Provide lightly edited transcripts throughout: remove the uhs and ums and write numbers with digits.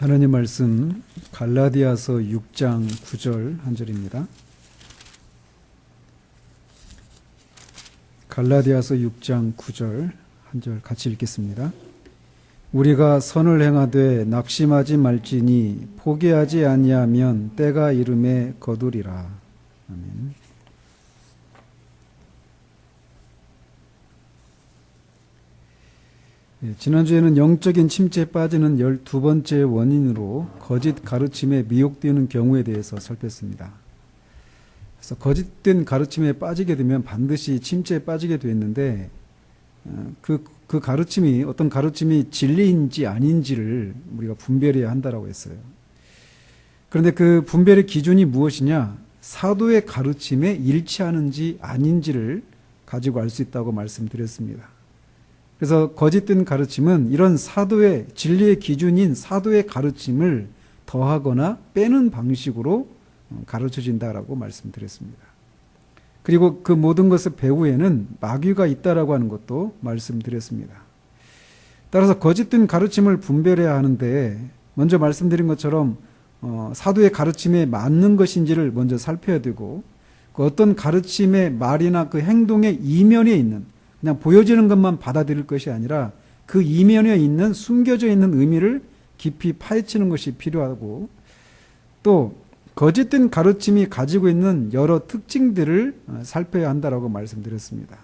하나님 말씀 갈라디아서 6장 9절 한 절입니다. 갈라디아서 6장 9절 한 절 같이 읽겠습니다. 우리가 선을 행하되 낙심하지 말지니 포기하지 아니하면 때가 이름에 거두리라. 아멘. 지난주에는 영적인 침체에 빠지는 12번째 원인으로 거짓 가르침에 미혹되는 경우에 대해서 살폈습니다. 그래서 거짓된 가르침에 빠지게 되면 반드시 침체에 빠지게 되었는데 그 가르침이 어떤 가르침이 진리인지 아닌지를 우리가 분별해야 한다라고 했어요. 그런데 그 분별의 기준이 무엇이냐? 사도의 가르침에 일치하는지 아닌지를 가지고 알 수 있다고 말씀드렸습니다. 그래서 거짓된 가르침은 이런 사도의 진리의 기준인 사도의 가르침을 더하거나 빼는 방식으로 가르쳐진다라고 말씀드렸습니다. 그리고 그 모든 것의 배후에는 마귀가 있다라고 하는 것도 말씀드렸습니다. 따라서 거짓된 가르침을 분별해야 하는데 먼저 말씀드린 것처럼 사도의 가르침에 맞는 것인지를 먼저 살펴야 되고 그 어떤 가르침의 말이나 그 행동의 이면에 있는 그냥 보여지는 것만 받아들일 것이 아니라 그 이면에 있는 숨겨져 있는 의미를 깊이 파헤치는 것이 필요하고 또 거짓된 가르침이 가지고 있는 여러 특징들을 살펴야 한다라고 말씀드렸습니다.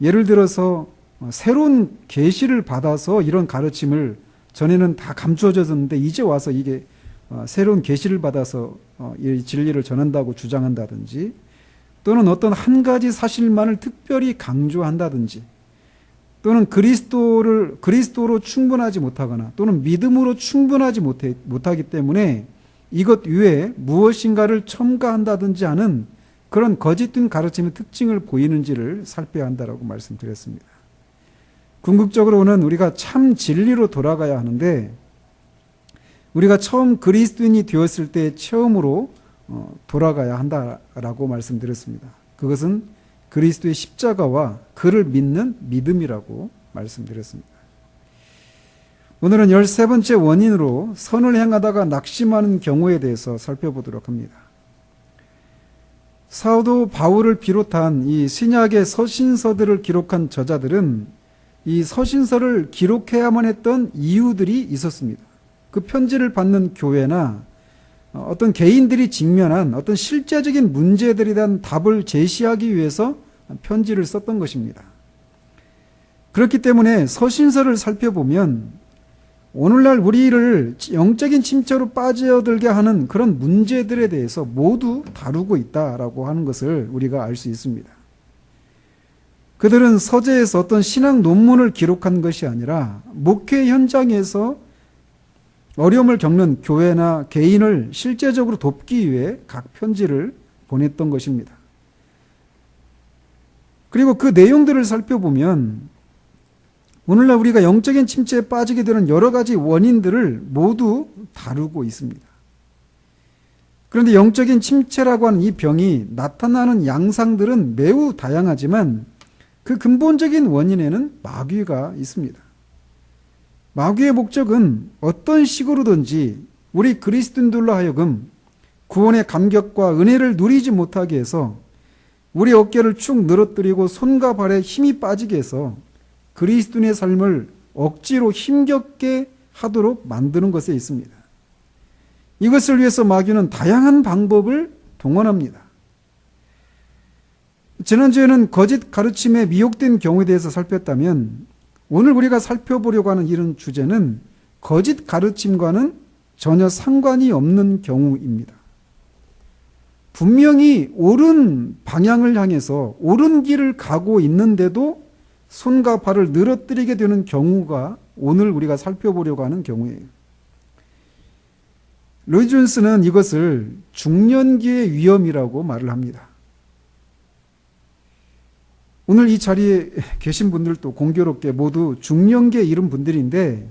예를 들어서 새로운 계시를 받아서 이런 가르침을 전에는 다 감추어졌는데 이제 와서 이게 새로운 계시를 받아서 이 진리를 전한다고 주장한다든지 또는 어떤 한 가지 사실만을 특별히 강조한다든지 또는 그리스도로 충분하지 못하거나 또는 믿음으로 충분하지 못하기 때문에 이것 외에 무엇인가를 첨가한다든지 하는 그런 거짓된 가르침의 특징을 보이는지를 살펴야 한다고 말씀드렸습니다. 궁극적으로는 우리가 참 진리로 돌아가야 하는데 우리가 처음 그리스도인이 되었을 때 처음으로 돌아가야 한다라고 말씀드렸습니다. 그것은 그리스도의 십자가와 그를 믿는 믿음이라고 말씀드렸습니다. 오늘은 13번째 원인으로 선을 행하다가 낙심하는 경우에 대해서 살펴보도록 합니다. 사도 바울을 비롯한 이 신약의 서신서들을 기록한 저자들은 이 서신서를 기록해야만 했던 이유들이 있었습니다. 그 편지를 받는 교회나 어떤 개인들이 직면한 어떤 실제적인 문제들에 대한 답을 제시하기 위해서 편지를 썼던 것입니다. 그렇기 때문에 서신서를 살펴보면 오늘날 우리를 영적인 침체로 빠져들게 하는 그런 문제들에 대해서 모두 다루고 있다라고 하는 것을 우리가 알 수 있습니다. 그들은 서재에서 어떤 신학 논문을 기록한 것이 아니라 목회 현장에서 어려움을 겪는 교회나 개인을 실제적으로 돕기 위해 각 편지를 보냈던 것입니다. 그리고 그 내용들을 살펴보면 오늘날 우리가 영적인 침체에 빠지게 되는 여러 가지 원인들을 모두 다루고 있습니다. 그런데 영적인 침체라고 하는 이 병이 나타나는 양상들은 매우 다양하지만 그 근본적인 원인에는 마귀가 있습니다. 마귀의 목적은 어떤 식으로든지 우리 그리스도인들로 하여금 구원의 감격과 은혜를 누리지 못하게 해서 우리 어깨를 축 늘어뜨리고 손과 발에 힘이 빠지게 해서 그리스도인의 삶을 억지로 힘겹게 하도록 만드는 것에 있습니다. 이것을 위해서 마귀는 다양한 방법을 동원합니다. 지난주에는 거짓 가르침에 미혹된 경우에 대해서 살폈다면 오늘 우리가 살펴보려고 하는 이런 주제는 거짓 가르침과는 전혀 상관이 없는 경우입니다. 분명히 옳은 방향을 향해서 옳은 길을 가고 있는데도 손과 발을 늘어뜨리게 되는 경우가 오늘 우리가 살펴보려고 하는 경우예요. 로이 존스는 이것을 중년기의 위험이라고 말을 합니다. 오늘 이 자리에 계신 분들도 공교롭게 모두 중년기에 이른 분들인데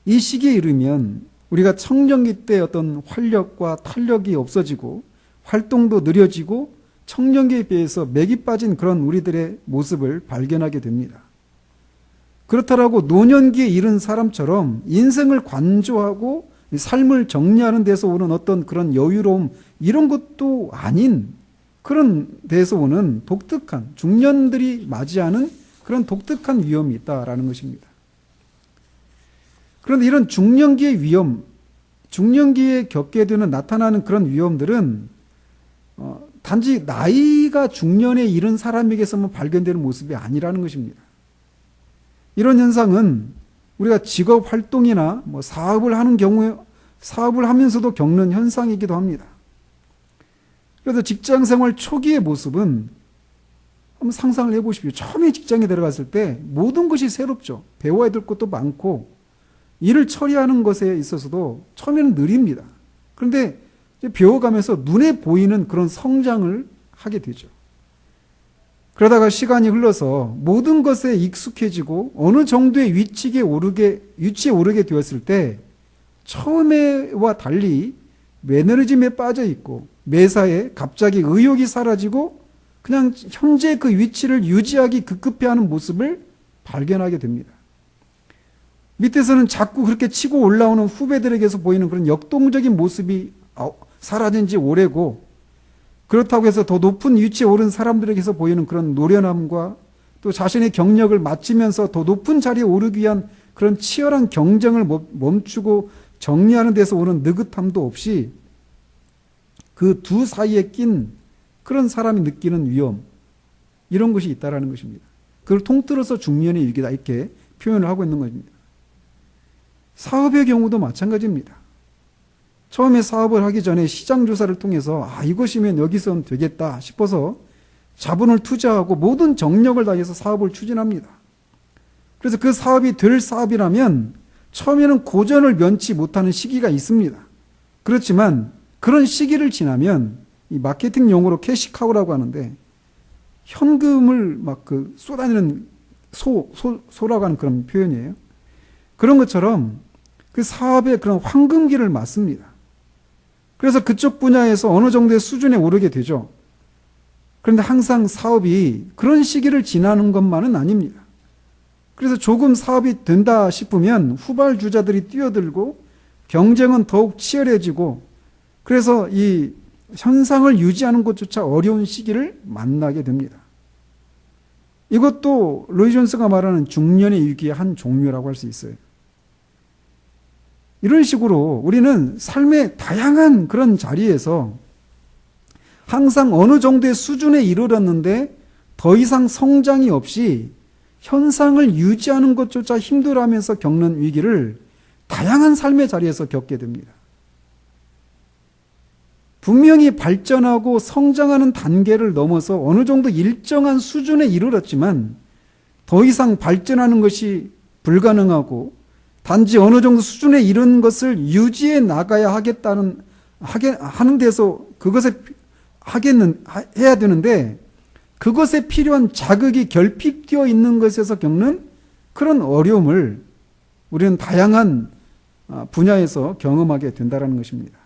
이 시기에 이르면 우리가 청년기 때 어떤 활력과 탄력이 없어지고 활동도 느려지고 청년기에 비해서 맥이 빠진 그런 우리들의 모습을 발견하게 됩니다. 그렇다라고 노년기에 이른 사람처럼 인생을 관조하고 삶을 정리하는 데서 오는 어떤 그런 여유로움, 이런 것도 아닌 그런 데서 오는 독특한, 중년들이 맞이하는 그런 독특한 위험이 있다라는 것입니다. 그런데 이런 중년기의 위험, 중년기에 겪게 되는 나타나는 그런 위험들은 단지 나이가 중년에 이른 사람에게서만 발견되는 모습이 아니라는 것입니다. 이런 현상은 우리가 직업 활동이나 사업을 하는 경우에 사업을 하면서도 겪는 현상이기도 합니다. 그래서 직장 생활 초기의 모습은 한번 상상을 해보십시오. 처음에 직장에 들어갔을 때 모든 것이 새롭죠. 배워야 될 것도 많고 일을 처리하는 것에 있어서도 처음에는 느립니다. 그런데 배워가면서 눈에 보이는 그런 성장을 하게 되죠. 그러다가 시간이 흘러서 모든 것에 익숙해지고 어느 정도의 위치에 오르게 되었을 때 처음에와 달리 매너리즘에 빠져 있고 매사에 갑자기 의욕이 사라지고 그냥 현재 그 위치를 유지하기 급급해하는 모습을 발견하게 됩니다. 밑에서는 자꾸 그렇게 치고 올라오는 후배들에게서 보이는 그런 역동적인 모습이 사라진 지 오래고, 그렇다고 해서 더 높은 위치에 오른 사람들에게서 보이는 그런 노련함과 또 자신의 경력을 마치면서 더 높은 자리에 오르기 위한 그런 치열한 경쟁을 멈추고 정리하는 데서 오는 느긋함도 없이 그 두 사이에 낀 그런 사람이 느끼는 위험, 이런 것이 있다라는 것입니다. 그걸 통틀어서 중년의 위기다, 이렇게 표현을 하고 있는 것입니다. 사업의 경우도 마찬가지입니다. 처음에 사업을 하기 전에 시장 조사를 통해서 이것이면 여기선 되겠다 싶어서 자본을 투자하고 모든 정력을 다해서 사업을 추진합니다. 그래서 그 사업이 될 사업이라면 처음에는 고전을 면치 못하는 시기가 있습니다. 그렇지만 그런 시기를 지나면 이 마케팅 용어로 캐시카우라고 하는데 현금을 막 쏟아내는 소라고 하는 그런 표현이에요. 그런 것처럼 그 사업의 그런 황금기를 맞습니다. 그래서 그쪽 분야에서 어느 정도의 수준에 오르게 되죠. 그런데 항상 사업이 그런 시기를 지나는 것만은 아닙니다. 그래서 조금 사업이 된다 싶으면 후발주자들이 뛰어들고 경쟁은 더욱 치열해지고, 그래서 이 현상을 유지하는 것조차 어려운 시기를 만나게 됩니다. 이것도 로이 존스가 말하는 중년의 위기의 한 종류라고 할 수 있어요. 이런 식으로 우리는 삶의 다양한 그런 자리에서 항상 어느 정도의 수준에 이르렀는데 더 이상 성장이 없이 현상을 유지하는 것조차 힘들어하면서 겪는 위기를 다양한 삶의 자리에서 겪게 됩니다. 분명히 발전하고 성장하는 단계를 넘어서 어느 정도 일정한 수준에 이르렀지만 더 이상 발전하는 것이 불가능하고 단지 어느 정도 수준에 이른 것을 유지해 나가야 하는 데서 그것에 해야 되는데 그것에 필요한 자극이 결핍되어 있는 것에서 겪는 그런 어려움을 우리는 다양한 분야에서 경험하게 된다는 것입니다.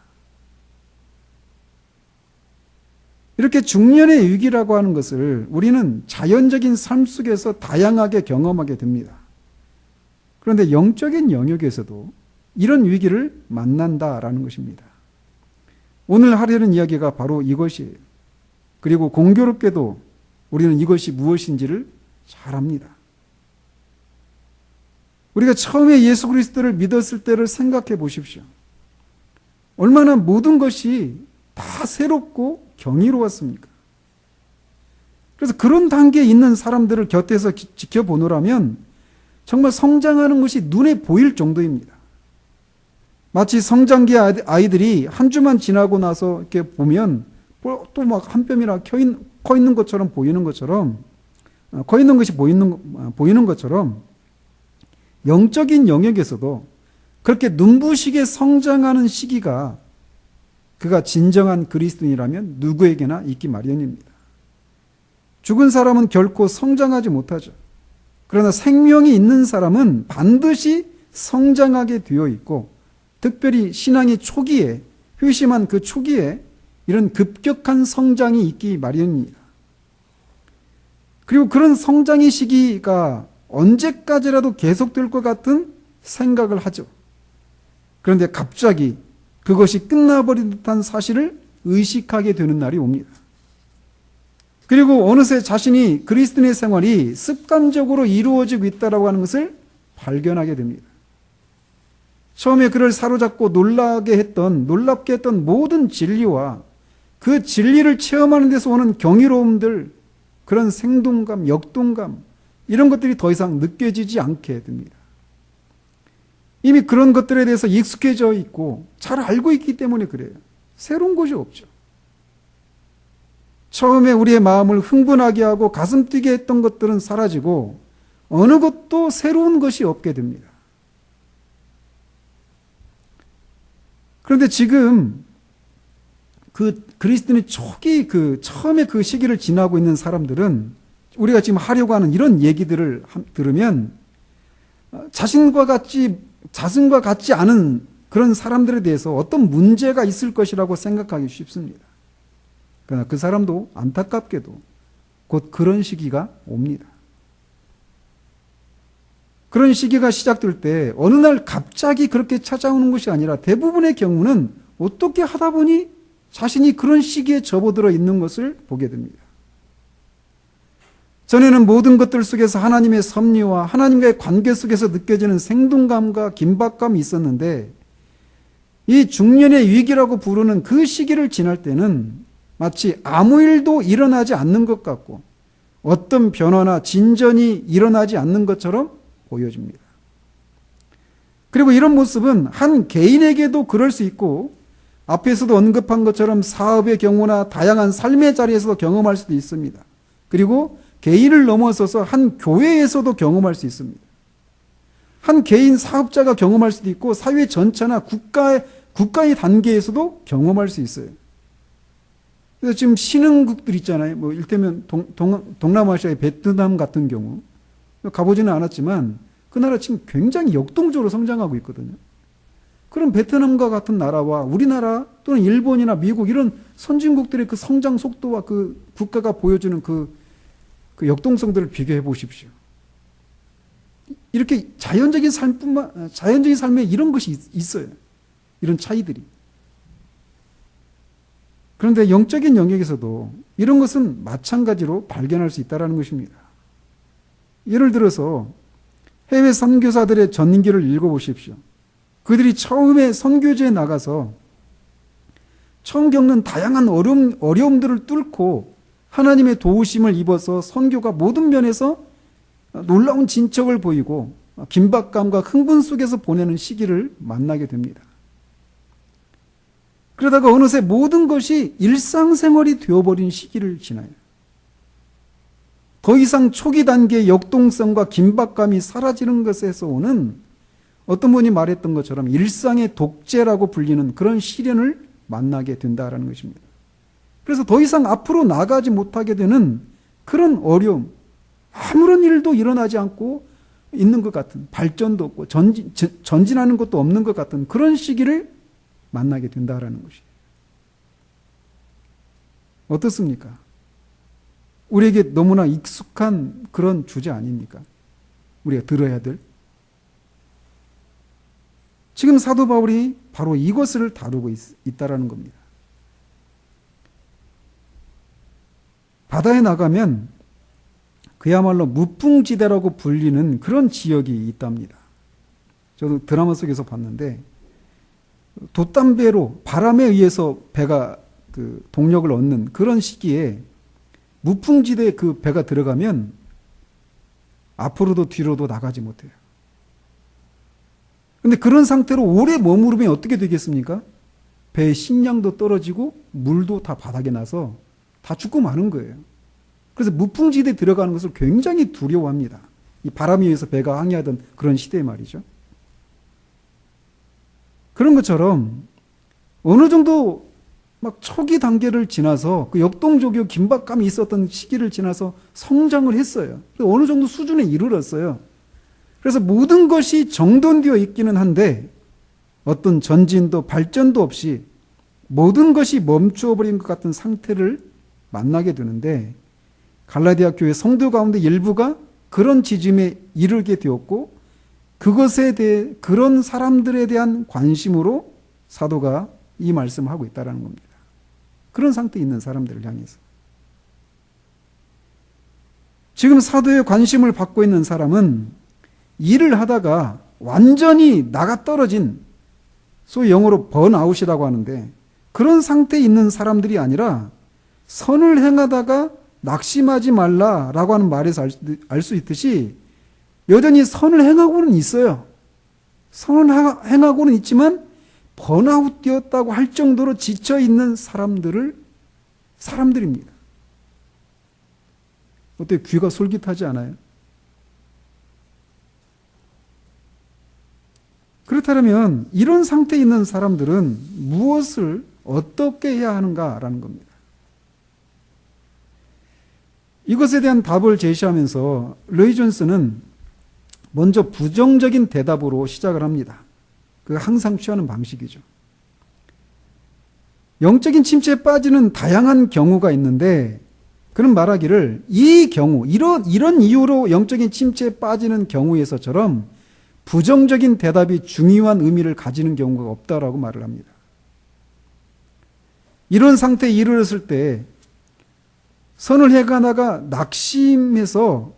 이렇게 중년의 위기라고 하는 것을 우리는 자연적인 삶 속에서 다양하게 경험하게 됩니다. 그런데 영적인 영역에서도 이런 위기를 만난다라는 것입니다. 오늘 하려는 이야기가 바로 이것이에요. 그리고 공교롭게도 우리는 이것이 무엇인지를 잘 압니다. 우리가 처음에 예수 그리스도를 믿었을 때를 생각해 보십시오. 얼마나 모든 것이 다 새롭고 경이로웠습니까? 그래서 그런 단계에 있는 사람들을 곁에서 지켜보노라면 정말 성장하는 것이 눈에 보일 정도입니다. 마치 성장기 아이들이 한 주만 지나고 나서 이렇게 보면 또 막 한 뼘이나 커 있는 것처럼 보이는 것처럼, 커 있는 것이 보이는 것처럼 영적인 영역에서도 그렇게 눈부시게 성장하는 시기가 그가 진정한 그리스도인이라면 누구에게나 있기 마련입니다. 죽은 사람은 결코 성장하지 못하죠. 그러나 생명이 있는 사람은 반드시 성장하게 되어 있고, 특별히 신앙의 초기에, 회심한 그 초기에 이런 급격한 성장이 있기 마련입니다. 그리고 그런 성장의 시기가 언제까지라도 계속될 것 같은 생각을 하죠. 그런데 갑자기 그것이 끝나버린 듯한 사실을 의식하게 되는 날이 옵니다. 그리고 어느새 자신이 그리스도인의 생활이 습관적으로 이루어지고 있다고 하는 것을 발견하게 됩니다. 처음에 그를 사로잡고 놀랍게 했던 모든 진리와 그 진리를 체험하는 데서 오는 경이로움들, 그런 생동감, 역동감, 이런 것들이 더 이상 느껴지지 않게 됩니다. 이미 그런 것들에 대해서 익숙해져 있고 잘 알고 있기 때문에 그래요. 새로운 것이 없죠. 처음에 우리의 마음을 흥분하게 하고 가슴 뛰게 했던 것들은 사라지고 어느 것도 새로운 것이 없게 됩니다. 그런데 지금 그 그리스도인의 초기 처음에 그 시기를 지나고 있는 사람들은 우리가 지금 하려고 하는 이런 얘기들을 들으면 자신과 같지 않은 그런 사람들에 대해서 어떤 문제가 있을 것이라고 생각하기 쉽습니다. 그러나 그 사람도 안타깝게도 곧 그런 시기가 옵니다. 그런 시기가 시작될 때 어느 날 갑자기 그렇게 찾아오는 것이 아니라 대부분의 경우는 어떻게 하다 보니 자신이 그런 시기에 접어들어 있는 것을 보게 됩니다. 전에는 모든 것들 속에서 하나님의 섭리와 하나님과의 관계 속에서 느껴지는 생동감과 긴박감이 있었는데 이 중년의 위기라고 부르는 그 시기를 지날 때는 마치 아무 일도 일어나지 않는 것 같고 어떤 변화나 진전이 일어나지 않는 것처럼 보여집니다. 그리고 이런 모습은 한 개인에게도 그럴 수 있고 앞에서도 언급한 것처럼 사업의 경우나 다양한 삶의 자리에서도 경험할 수도 있습니다. 그리고 개인을 넘어서서 한 교회에서도 경험할 수 있습니다. 한 개인 사업자가 경험할 수도 있고 사회 전체나 국가의 단계에서도 경험할 수 있어요. 그래서 지금 신흥국들 있잖아요. 뭐 일테면 동남아시아의 베트남 같은 경우 가보지는 않았지만 그 나라 지금 굉장히 역동적으로 성장하고 있거든요. 그럼 베트남과 같은 나라와 우리나라 또는 일본이나 미국 이런 선진국들의 그 성장 속도와 그 국가가 보여주는 그 역동성들을 비교해 보십시오. 이렇게 자연적인 삶에 이런 것이 있어요. 이런 차이들이. 그런데 영적인 영역에서도 이런 것은 마찬가지로 발견할 수 있다는 것입니다. 예를 들어서 해외 선교사들의 전기를 읽어보십시오. 그들이 처음에 선교지에 나가서 처음 겪는 다양한 어려움들을 뚫고 하나님의 도우심을 입어서 선교가 모든 면에서 놀라운 진척을 보이고 긴박감과 흥분 속에서 보내는 시기를 만나게 됩니다. 그러다가 어느새 모든 것이 일상생활이 되어버린 시기를 지나요. 더 이상 초기 단계의 역동성과 긴박감이 사라지는 것에서 오는 어떤 분이 말했던 것처럼 일상의 독재라고 불리는 그런 시련을 만나게 된다는 것입니다. 그래서 더 이상 앞으로 나가지 못하게 되는 그런 어려움, 아무런 일도 일어나지 않고 있는 것 같은, 발전도 없고 전진하는 것도 없는 것 같은 그런 시기를 만나게 된다는 것이에요. 어떻습니까? 우리에게 너무나 익숙한 그런 주제 아닙니까? 우리가 들어야 될. 지금 사도 바울이 바로 이것을 다루고 있다라는 겁니다. 바다에 나가면 그야말로 무풍지대라고 불리는 그런 지역이 있답니다. 저도 드라마 속에서 봤는데 돛담배로 바람에 의해서 배가 그 동력을 얻는 그런 시기에 무풍지대에 그 배가 들어가면 앞으로도 뒤로도 나가지 못해요. 그런데 그런 상태로 오래 머무르면 어떻게 되겠습니까? 배의 식량도 떨어지고 물도 다 바닥에 나서 다 죽고 마는 거예요. 그래서 무풍지대에 들어가는 것을 굉장히 두려워합니다. 이 바람에 의해서 배가 항해하던 그런 시대에 말이죠. 그런 것처럼 어느 정도 막 초기 단계를 지나서 그 역동적이고 긴박감이 있었던 시기를 지나서 성장을 했어요. 어느 정도 수준에 이르렀어요. 그래서 모든 것이 정돈되어 있기는 한데 어떤 전진도 발전도 없이 모든 것이 멈추어버린 것 같은 상태를 만나게 되는데 갈라디아 교회 성도 가운데 일부가 그런 지점에 이르게 되었고 그것에 대해 그런 사람들에 대한 관심으로 사도가 이 말씀을 하고 있다는 겁니다. 그런 상태에 있는 사람들을 향해서. 지금 사도의 관심을 받고 있는 사람은 일을 하다가 완전히 나가 떨어진, 소위 영어로 번아웃이라고 하는데, 그런 상태에 있는 사람들이 아니라 선을 행하다가 낙심하지 말라라고 하는 말에서 알 수 있듯이 여전히 선을 행하고는 있어요. 선을 행하고는 있지만 번아웃 되었다고 할 정도로 지쳐 있는 사람들입니다. 어때? 귀가 솔깃하지 않아요? 그렇다면 이런 상태에 있는 사람들은 무엇을 어떻게 해야 하는가라는 겁니다. 이것에 대한 답을 제시하면서 로이 존스는 먼저 부정적인 대답으로 시작을 합니다. 그 항상 취하는 방식이죠. 영적인 침체에 빠지는 다양한 경우가 있는데 그는 말하기를 이 경우, 이런 이유로 영적인 침체에 빠지는 경우에서처럼 부정적인 대답이 중요한 의미를 가지는 경우가 없다라고 말을 합니다. 이런 상태에 이르렀을 때 선을 해가다가 낙심해서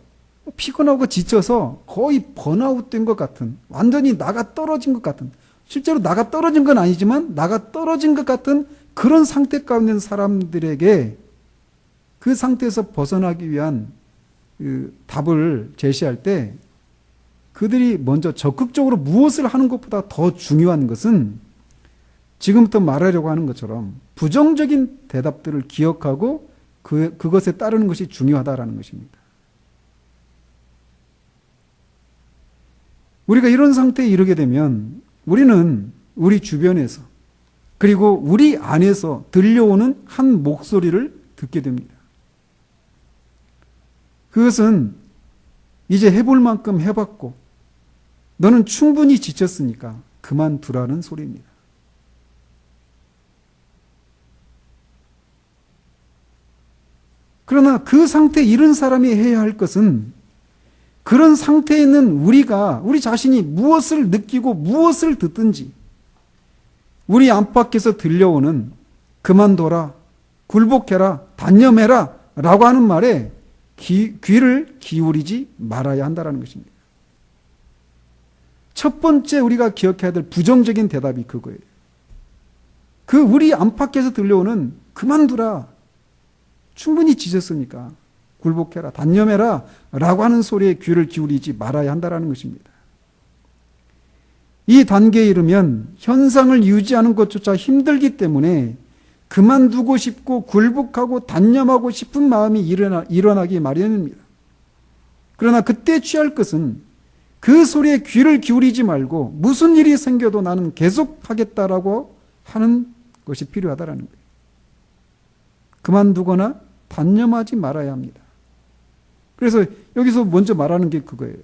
피곤하고 지쳐서 거의 번아웃 된 것 같은, 완전히 나가 떨어진 것 같은, 실제로 나가 떨어진 건 아니지만 나가 떨어진 것 같은 그런 상태 가운데 있는 사람들에게 그 상태에서 벗어나기 위한 그 답을 제시할 때 그들이 먼저 적극적으로 무엇을 하는 것보다 더 중요한 것은 지금부터 말하려고 하는 것처럼 부정적인 대답들을 기억하고 그것에 따르는 것이 중요하다라는 것입니다. 우리가 이런 상태에 이르게 되면 우리는 우리 주변에서 그리고 우리 안에서 들려오는 한 목소리를 듣게 됩니다. 그것은 이제 해볼 만큼 해봤고 너는 충분히 지쳤으니까 그만두라는 소리입니다. 그러나 그 상태에 이른 사람이 해야 할 것은 그런 상태에 있는 우리 자신이 무엇을 느끼고 무엇을 듣든지 우리 안팎에서 들려오는 그만둬라, 굴복해라, 단념해라 라고 하는 말에 귀를 기울이지 말아야 한다는 것입니다. 첫 번째 우리가 기억해야 될 부정적인 대답이 그거예요. 그 우리 안팎에서 들려오는 그만두라, 충분히 지쳤으니까 굴복해라, 단념해라 라고 하는 소리에 귀를 기울이지 말아야 한다는 것입니다. 이 단계에 이르면 현상을 유지하는 것조차 힘들기 때문에 그만두고 싶고 굴복하고 단념하고 싶은 마음이 일어나기 마련입니다. 그러나 그때 취할 것은 그 소리에 귀를 기울이지 말고 무슨 일이 생겨도 나는 계속하겠다라고 하는 것이 필요하다라는 거예요. 그만두거나 단념하지 말아야 합니다. 그래서 여기서 먼저 말하는 게 그거예요.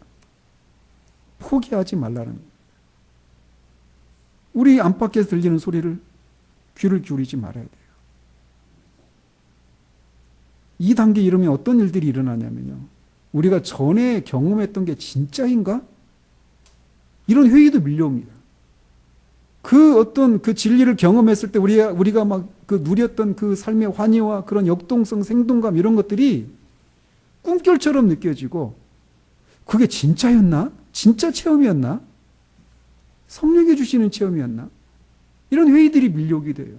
포기하지 말라는 거예요. 우리 안팎에서 들리는 소리를 귀를 기울이지 말아야 돼요. 이 단계에 이르면 어떤 일들이 일어나냐면요. 우리가 전에 경험했던 게 진짜인가? 이런 회의도 밀려옵니다. 그 어떤 그 진리를 경험했을 때 우리가 막 그 누렸던 그 삶의 환희와 그런 역동성, 생동감 이런 것들이 꿈결처럼 느껴지고 그게 진짜였나? 진짜 체험이었나? 성령이 주시는 체험이었나? 이런 회의들이 밀려오게 돼요.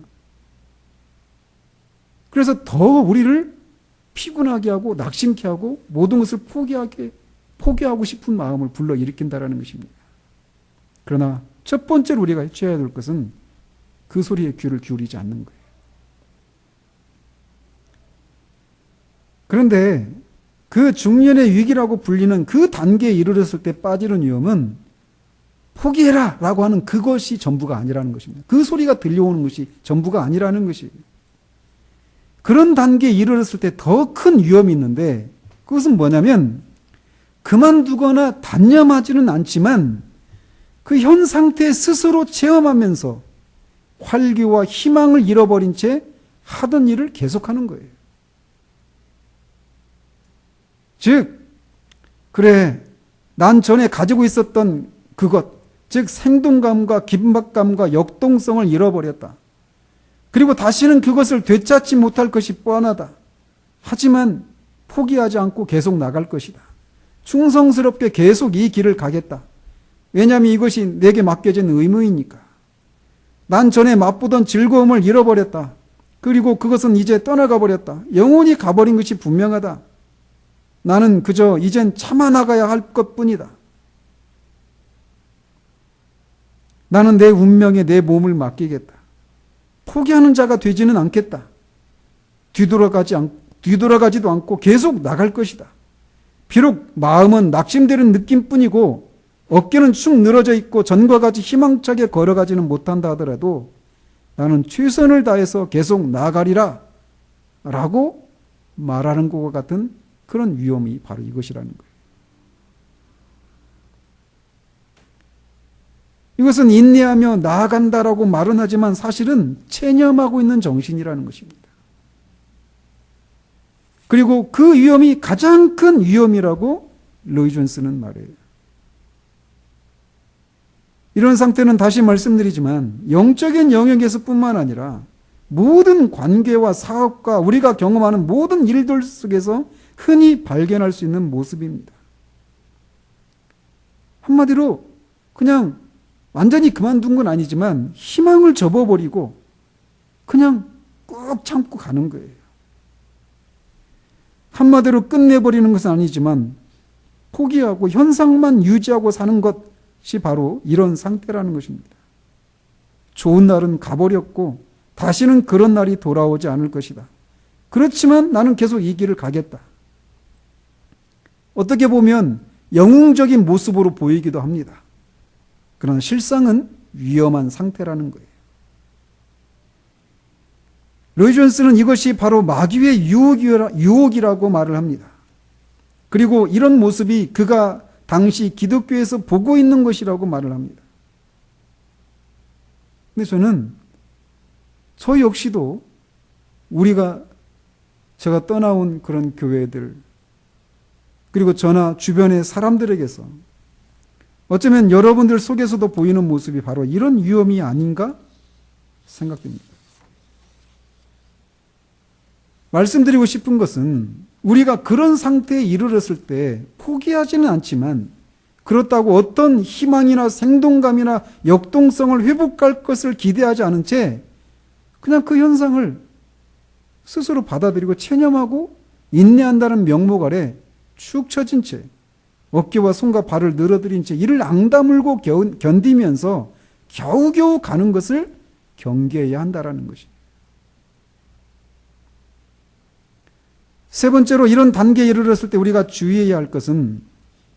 그래서 더 우리를 피곤하게 하고 낙심케 하고 모든 것을 포기하고 싶은 마음을 불러일으킨다는 것입니다. 그러나 첫 번째로 우리가 취해야 될 것은 그 소리에 귀를 기울이지 않는 거예요. 그런데 그 중년의 위기라고 불리는 그 단계에 이르렀을 때 빠지는 위험은 포기해라 라고 하는 그것이 전부가 아니라는 것입니다. 그 소리가 들려오는 것이 전부가 아니라는 것이에요. 그런 단계에 이르렀을 때 더 큰 위험이 있는데 그것은 뭐냐면 그만두거나 단념하지는 않지만 그 현 상태 스스로 체험하면서 활기와 희망을 잃어버린 채 하던 일을 계속하는 거예요. 즉 그래, 난 전에 가지고 있었던 그것, 즉 생동감과 긴박감과 역동성을 잃어버렸다. 그리고 다시는 그것을 되찾지 못할 것이 뻔하다. 하지만 포기하지 않고 계속 나갈 것이다. 충성스럽게 계속 이 길을 가겠다. 왜냐하면 이것이 내게 맡겨진 의무이니까. 난 전에 맛보던 즐거움을 잃어버렸다. 그리고 그것은 이제 떠나가 버렸다. 영원히 가버린 것이 분명하다. 나는 그저 이젠 참아나가야 할 것뿐이다. 나는 내 운명에 내 몸을 맡기겠다. 포기하는 자가 되지는 않겠다. 뒤돌아가지도 않고 계속 나갈 것이다. 비록 마음은 낙심되는 느낌뿐이고 어깨는 축 늘어져 있고 전과 같이 희망차게 걸어가지는 못한다 하더라도 나는 최선을 다해서 계속 나가리라 라고 말하는 것과 같은 그런 위험이 바로 이것이라는 거예요. 이것은 인내하며 나아간다라고 말은 하지만 사실은 체념하고 있는 정신이라는 것입니다. 그리고 그 위험이 가장 큰 위험이라고 로이 존스는 말해요. 이런 상태는 다시 말씀드리지만 영적인 영역에서뿐만 아니라 모든 관계와 사업과 우리가 경험하는 모든 일들 속에서 흔히 발견할 수 있는 모습입니다. 한마디로 그냥 완전히 그만둔 건 아니지만 희망을 접어버리고 그냥 꾹 참고 가는 거예요. 한마디로 끝내버리는 것은 아니지만 포기하고 현상만 유지하고 사는 것이 바로 이런 상태라는 것입니다. 좋은 날은 가버렸고 다시는 그런 날이 돌아오지 않을 것이다. 그렇지만 나는 계속 이 길을 가겠다. 어떻게 보면 영웅적인 모습으로 보이기도 합니다. 그러나 실상은 위험한 상태라는 거예요. 로이 존스는 이것이 바로 마귀의 유혹이라고 말을 합니다. 그리고 이런 모습이 그가 당시 기독교에서 보고 있는 것이라고 말을 합니다. 근데 저는 저 역시도 제가 떠나온 그런 교회들 그리고 저나 주변의 사람들에게서 어쩌면 여러분들 속에서도 보이는 모습이 바로 이런 위험이 아닌가 생각됩니다. 말씀드리고 싶은 것은 우리가 그런 상태에 이르렀을 때 포기하지는 않지만 그렇다고 어떤 희망이나 생동감이나 역동성을 회복할 것을 기대하지 않은 채 그냥 그 현상을 스스로 받아들이고 체념하고 인내한다는 명목 아래 축 처진 채 어깨와 손과 발을 늘어뜨린 채 이를 앙다물고 견디면서 겨우겨우 가는 것을 경계해야 한다라는 것입니다. 세 번째로 이런 단계에 이르렀을 때 우리가 주의해야 할 것은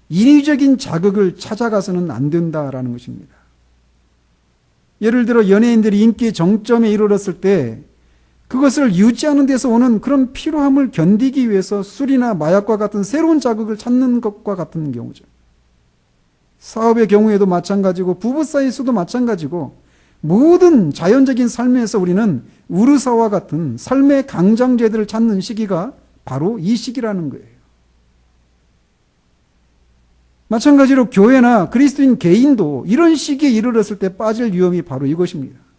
인위적인 자극을 찾아가서는 안 된다라는 것입니다. 예를 들어 연예인들이 인기의 정점에 이르렀을 때 그것을 유지하는 데서 오는 그런 피로함을 견디기 위해서 술이나 마약과 같은 새로운 자극을 찾는 것과 같은 경우죠. 사업의 경우에도 마찬가지고 부부 사이에서도 마찬가지고 모든 자연적인 삶에서 우리는 우르사와 같은 삶의 강장제들을 찾는 시기가 바로 이 시기라는 거예요. 마찬가지로 교회나 그리스도인 개인도 이런 시기에 이르렀을 때 빠질 위험이 바로 이것입니다.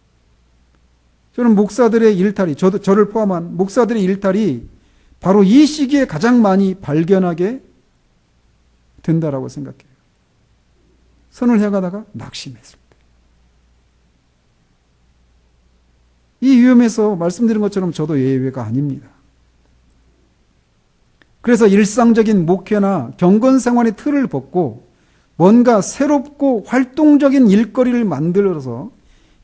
저는 목사들의 일탈이, 저를 포함한 목사들의 일탈이 바로 이 시기에 가장 많이 발견하게 된다라고 생각해요. 선을 해가다가 낙심했을 때. 이 위험에서 말씀드린 것처럼 저도 예외가 아닙니다. 그래서 일상적인 목회나 경건 생활의 틀을 벗고 뭔가 새롭고 활동적인 일거리를 만들어서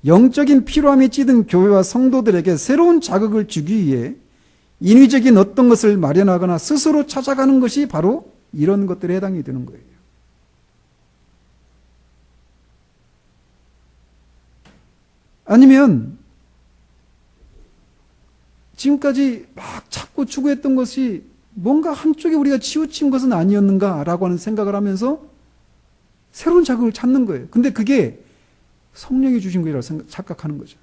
영적인 피로함이 찌든 교회와 성도들에게 새로운 자극을 주기 위해 인위적인 어떤 것을 마련하거나 스스로 찾아가는 것이 바로 이런 것들에 해당이 되는 거예요. 아니면 지금까지 막 찾고 추구했던 것이 뭔가 한쪽에 우리가 치우친 것은 아니었는가라고 하는 생각을 하면서 새로운 자극을 찾는 거예요. 근데 그게 성령이 주신 거라고 착각하는 거죠.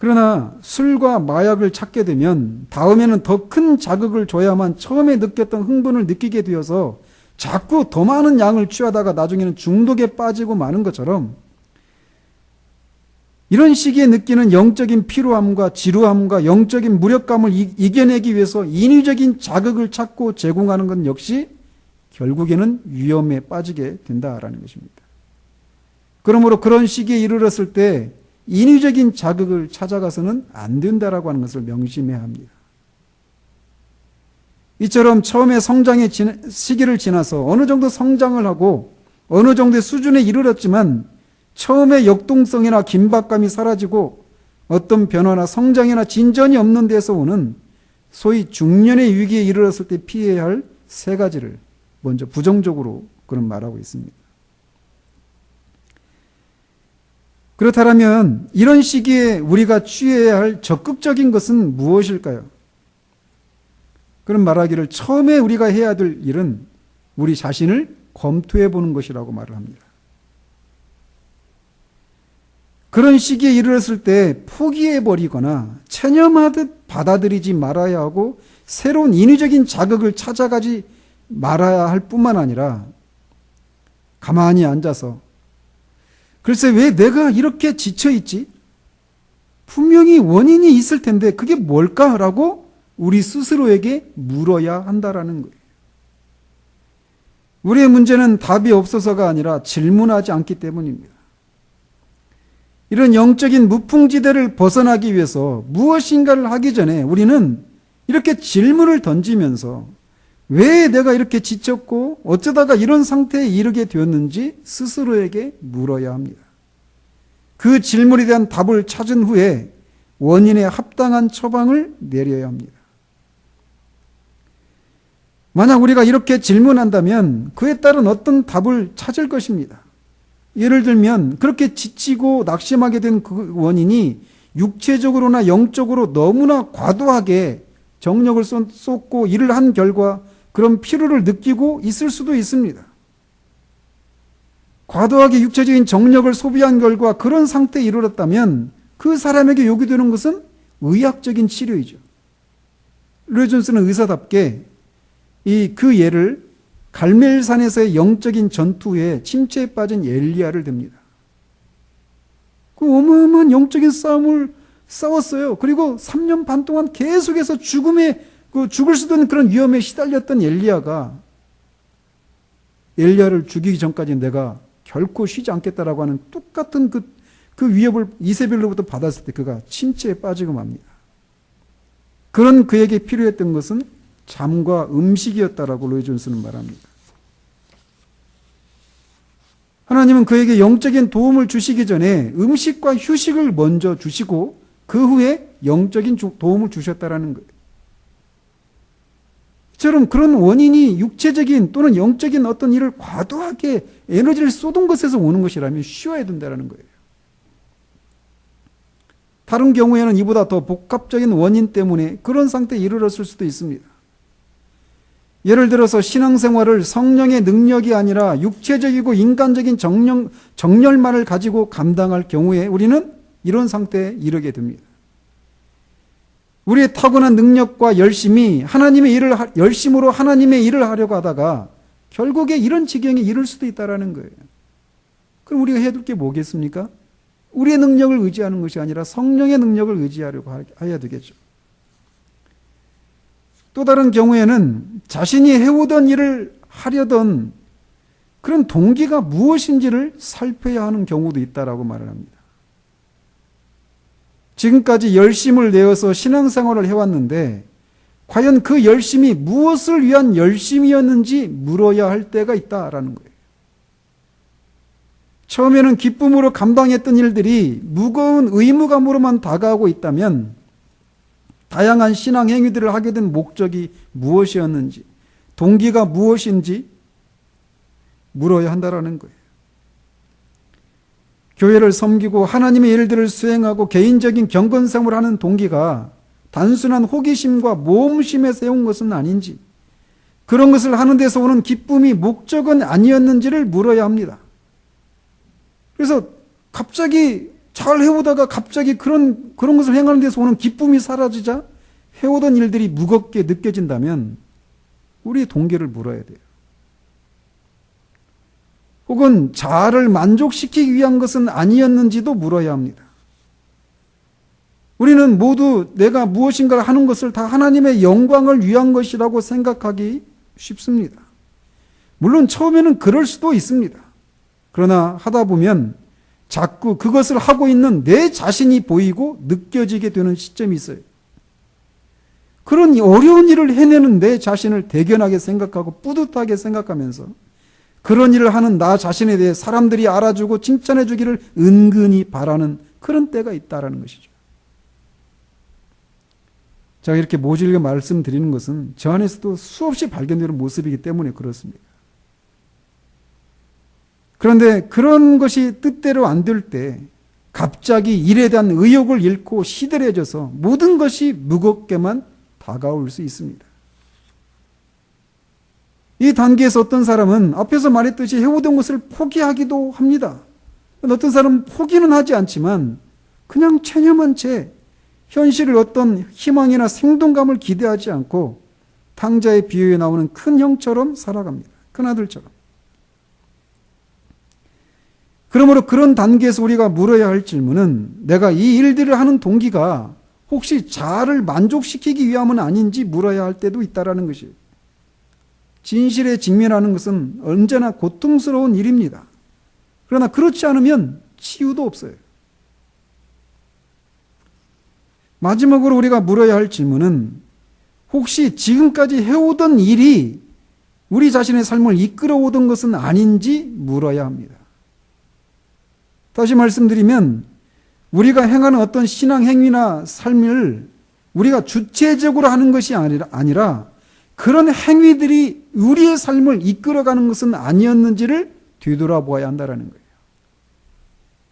그러나 술과 마약을 찾게 되면 다음에는 더 큰 자극을 줘야만 처음에 느꼈던 흥분을 느끼게 되어서 자꾸 더 많은 양을 취하다가 나중에는 중독에 빠지고 마는 것처럼, 이런 시기에 느끼는 영적인 피로함과 지루함과 영적인 무력감을 이겨내기 위해서 인위적인 자극을 찾고 제공하는 것 역시 결국에는 위험에 빠지게 된다라는 것입니다. 그러므로 그런 시기에 이르렀을 때 인위적인 자극을 찾아가서는 안 된다라고 하는 것을 명심해야 합니다. 이처럼 처음에 성장의 시기를 지나서 어느 정도 성장을 하고 어느 정도의 수준에 이르렀지만 처음에 역동성이나 긴박감이 사라지고 어떤 변화나 성장이나 진전이 없는 데서 오는 소위 중년의 위기에 이르렀을 때 피해야 할 세 가지를 먼저 부정적으로 그런 말하고 있습니다. 그렇다면 이런 시기에 우리가 취해야 할 적극적인 것은 무엇일까요? 그런 말하기를 처음에 우리가 해야 될 일은 우리 자신을 검토해 보는 것이라고 말을 합니다. 그런 시기에 이르렀을 때 포기해버리거나 체념하듯 받아들이지 말아야 하고 새로운 인위적인 자극을 찾아가지 말아야 할 뿐만 아니라 가만히 앉아서 글쎄 왜 내가 이렇게 지쳐있지? 분명히 원인이 있을 텐데 그게 뭘까라고 우리 스스로에게 물어야 한다라는 거예요. 우리의 문제는 답이 없어서가 아니라 질문하지 않기 때문입니다. 이런 영적인 무풍지대를 벗어나기 위해서 무엇인가를 하기 전에 우리는 이렇게 질문을 던지면서 왜 내가 이렇게 지쳤고 어쩌다가 이런 상태에 이르게 되었는지 스스로에게 물어야 합니다. 그 질문에 대한 답을 찾은 후에 원인에 합당한 처방을 내려야 합니다. 만약 우리가 이렇게 질문한다면 그에 따른 어떤 답을 찾을 것입니다. 예를 들면 그렇게 지치고 낙심하게 된 그 원인이 육체적으로나 영적으로 너무나 과도하게 정력을 쏟고 일을 한 결과 그런 피로를 느끼고 있을 수도 있습니다. 과도하게 육체적인 정력을 소비한 결과 그런 상태에 이르렀다면 그 사람에게 요구되는 것은 의학적인 치료이죠. 르존스는 의사답게 그 예를 갈멜산에서의 영적인 전투 후에 침체에 빠진 엘리야를 듭니다. 그 어마어마한 영적인 싸움을 싸웠어요. 그리고 3년 반 동안 계속해서 죽을 수도 있는 그런 위험에 시달렸던 엘리야가 엘리야를 죽이기 전까지 내가 결코 쉬지 않겠다라고 하는 똑같은 그 위협을 이세벨로부터 받았을 때 그가 침체에 빠지고 맙니다. 그런 그에게 필요했던 것은 잠과 음식이었다라고 로이 존스는 말합니다. 하나님은 그에게 영적인 도움을 주시기 전에 음식과 휴식을 먼저 주시고 그 후에 영적인 도움을 주셨다라는 거예요. 이처럼 그런 원인이 육체적인 또는 영적인 어떤 일을 과도하게 에너지를 쏟은 것에서 오는 것이라면 쉬어야 된다는 거예요. 다른 경우에는 이보다 더 복합적인 원인 때문에 그런 상태에 이르렀을 수도 있습니다. 예를 들어서 신앙생활을 성령의 능력이 아니라 육체적이고 인간적인 정열만을 가지고 감당할 경우에 우리는 이런 상태에 이르게 됩니다. 우리의 타고난 능력과 열심으로 하나님의 일을 하려고 하다가 결국에 이런 지경에 이를 수도 있다는 거예요. 그럼 우리가 해야 될 게 뭐겠습니까? 우리의 능력을 의지하는 것이 아니라 성령의 능력을 의지하려고 해야 되겠죠. 또 다른 경우에는 자신이 해오던 일을 하려던 그런 동기가 무엇인지를 살펴야 하는 경우도 있다라고 말을 합니다. 지금까지 열심을 내어서 신앙생활을 해왔는데 과연 그 열심이 무엇을 위한 열심이었는지 물어야 할 때가 있다라는 거예요. 처음에는 기쁨으로 감당했던 일들이 무거운 의무감으로만 다가오고 있다면 다양한 신앙 행위들을 하게 된 목적이 무엇이었는지, 동기가 무엇인지 물어야 한다라는 거예요. 교회를 섬기고 하나님의 일들을 수행하고 개인적인 경건 생활을 하는 동기가 단순한 호기심과 모험심에 세운 것은 아닌지, 그런 것을 하는 데서 오는 기쁨이 목적은 아니었는지를 물어야 합니다. 그래서 갑자기 잘 해오다가 갑자기 그런 것을 행하는 데서 오는 기쁨이 사라지자 해오던 일들이 무겁게 느껴진다면 우리의 동기를 물어야 돼요. 혹은 자아를 만족시키기 위한 것은 아니었는지도 물어야 합니다. 우리는 모두 내가 무엇인가를 하는 것을 다 하나님의 영광을 위한 것이라고 생각하기 쉽습니다. 물론 처음에는 그럴 수도 있습니다. 그러나 하다 보면 자꾸 그것을 하고 있는 내 자신이 보이고 느껴지게 되는 시점이 있어요. 그런 어려운 일을 해내는 내 자신을 대견하게 생각하고 뿌듯하게 생각하면서 그런 일을 하는 나 자신에 대해 사람들이 알아주고 칭찬해 주기를 은근히 바라는 그런 때가 있다는 것이죠. 제가 이렇게 모질게 말씀드리는 것은 저 안에서도 수없이 발견되는 모습이기 때문에 그렇습니다. 그런데 그런 것이 뜻대로 안 될 때 갑자기 일에 대한 의욕을 잃고 시들해져서 모든 것이 무겁게만 다가올 수 있습니다. 이 단계에서 어떤 사람은 앞에서 말했듯이 해오던 것을 포기하기도 합니다. 어떤 사람은 포기는 하지 않지만 그냥 체념한 채 현실을 어떤 희망이나 생동감을 기대하지 않고 탕자의 비유에 나오는 큰 형처럼 살아갑니다. 큰 아들처럼. 그러므로 그런 단계에서 우리가 물어야 할 질문은 내가 이 일들을 하는 동기가 혹시 자아를 만족시키기 위함은 아닌지 물어야 할 때도 있다는 것이에요. 진실에 직면하는 것은 언제나 고통스러운 일입니다. 그러나 그렇지 않으면 치유도 없어요. 마지막으로 우리가 물어야 할 질문은 혹시 지금까지 해오던 일이 우리 자신의 삶을 이끌어오던 것은 아닌지 물어야 합니다. 다시 말씀드리면 우리가 행하는 어떤 신앙 행위나 삶을 우리가 주체적으로 하는 것이 아니라 그런 행위들이 우리의 삶을 이끌어가는 것은 아니었는지를 뒤돌아보아야 한다는 거예요.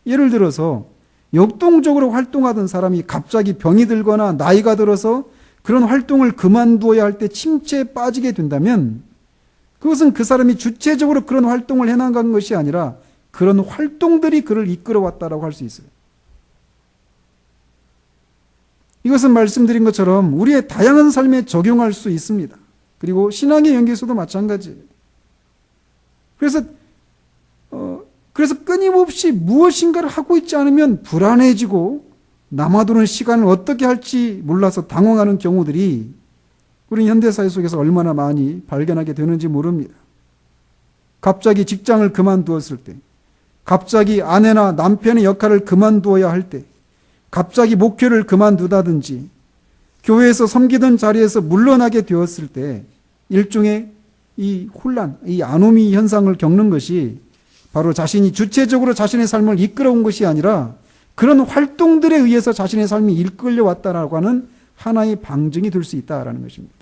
예를 들어서 역동적으로 활동하던 사람이 갑자기 병이 들거나 나이가 들어서 그런 활동을 그만두어야 할 때 침체에 빠지게 된다면 그것은 그 사람이 주체적으로 그런 활동을 해나간 것이 아니라 그런 활동들이 그를 이끌어왔다라고 할 수 있어요. 이것은 말씀드린 것처럼 우리의 다양한 삶에 적용할 수 있습니다. 그리고 신앙의 영역에서도 마찬가지예요. 그래서 끊임없이 무엇인가를 하고 있지 않으면 불안해지고 남아도는 시간을 어떻게 할지 몰라서 당황하는 경우들이 우리 현대사회 속에서 얼마나 많이 발견하게 되는지 모릅니다. 갑자기 직장을 그만두었을 때, 갑자기 아내나 남편의 역할을 그만두어야 할 때, 갑자기 목회를 그만두다든지 교회에서 섬기던 자리에서 물러나게 되었을 때 일종의 이 혼란, 이 아노미 현상을 겪는 것이 바로 자신이 주체적으로 자신의 삶을 이끌어온 것이 아니라 그런 활동들에 의해서 자신의 삶이 이끌려왔다라고 하는 하나의 방증이 될 수 있다라는 것입니다.